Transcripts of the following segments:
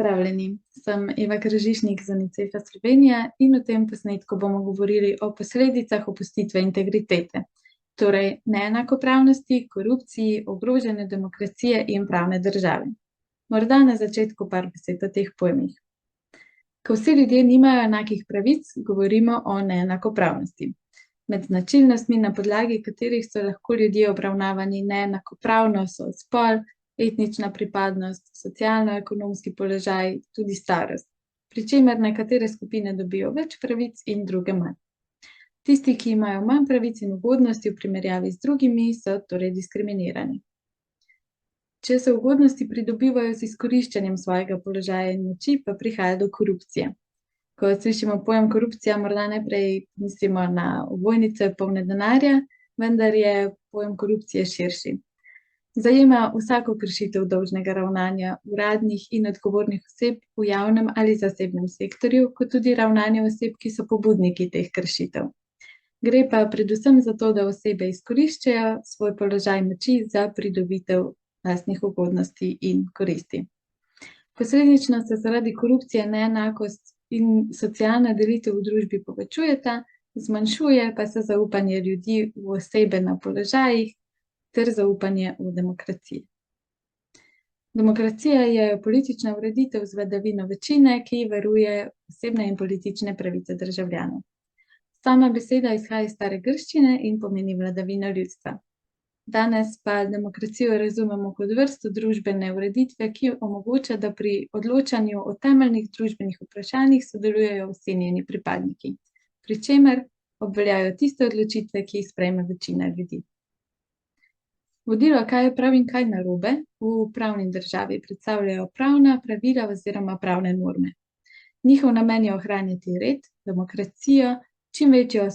Pozdravljeni, sem Eva Kržišnik z UNICEF-a Slovenija in v tem posnetku bomo govorili o posledicah opustitve integritete, torej neenakopravnosti, korupciji, ogrožanju demokracije in pravne države. Morda na začetku par besed o teh pojmih. Ko vsi ljudje nimajo enakih pravic, govorimo o neenakopravnosti. Med značilnostmi, na podlagi katerih so lahko ljudje obravnavani neenakopravno, so spol, etnična pripadnost, socialno-ekonomski položaj, tudi starost, pri čemer nekatere skupine dobijo več pravic in druge manj. Tisti, ki imajo manj pravic in ugodnosti v primerjavi z drugimi, so torej diskriminirani. Če se ugodnosti pridobivajo z izkoriščanjem svojega položaja in moči, pa prihaja do korupcije. Ko slišimo pojem korupcija, morda najprej mislimo na ovojnice polne denarja, vendar je pojem korupcije širši. Zajema vsako kršitev dolžnega ravnanja uradnih in odgovornih oseb v javnem ali zasebnem sektorju, kot tudi ravnanje oseb, ki so pobudniki teh kršitev. Gre pa predvsem za to, da osebe izkoriščajo svoj položaj moči za pridobitev lastnih ugodnosti in koristi. Posledično se zaradi korupcije neenakost in socialna delitev v družbi povečujeta, zmanjšuje pa se zaupanje ljudi v osebe na položajih ter zaupanje v demokracijo. Demokracija je politična ureditev z vladavino večine, ki varuje osebne in politične pravice državljanov. Sama beseda izhaja iz stare grščine in pomeni vladavino ljudstva. Danes pa demokracijo razumemo kot vrsto družbene ureditve, ki omogoča, da pri odločanju o temeljnih družbenih vprašanjih sodelujejo vsi njeni pripadniki, pri čemer obveljajo tiste odločitve, ki jih sprejme večina ljudi. Vodilo, kaj je prav in kaj narobe, v pravni državi predstavljajo pravna pravila oziroma pravne norme. Njihov namen je ohranjati red, demokracijo, čim večjo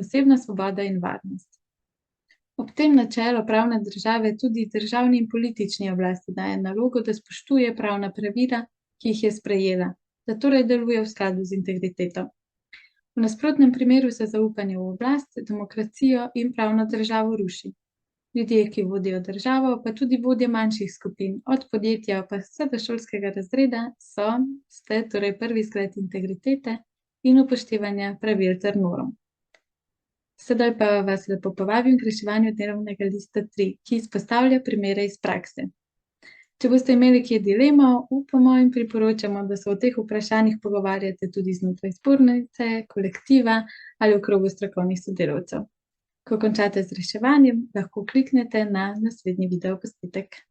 osebno svobodo in varnost. Ob tem načelo pravne države tudi državni in politični oblasti daje nalogo, da spoštuje pravna pravila, ki jih je sprejela, da torej deluje v skladu z integriteto. V nasprotnem primeru se zaupanje v oblast, demokracijo in pravno državo ruši. Ljudje, ki vodijo državo, pa tudi vodje manjših skupin, od podjetja pa vse do šolskega razreda, ste torej prvi zgled integritete in upoštevanja pravil ter norm. Sedaj pa vas lepo povabim k reševanju delovnega lista 3, ki izpostavlja primere iz prakse. Če boste imeli kje dilemo, upamo in priporočamo, da se o teh vprašanjih pogovarjate tudi znotraj zbornice, kolektiva ali v krogu strokovnih sodelavcev. Ko končate z reševanjem, lahko kliknete na naslednji videoposnetek.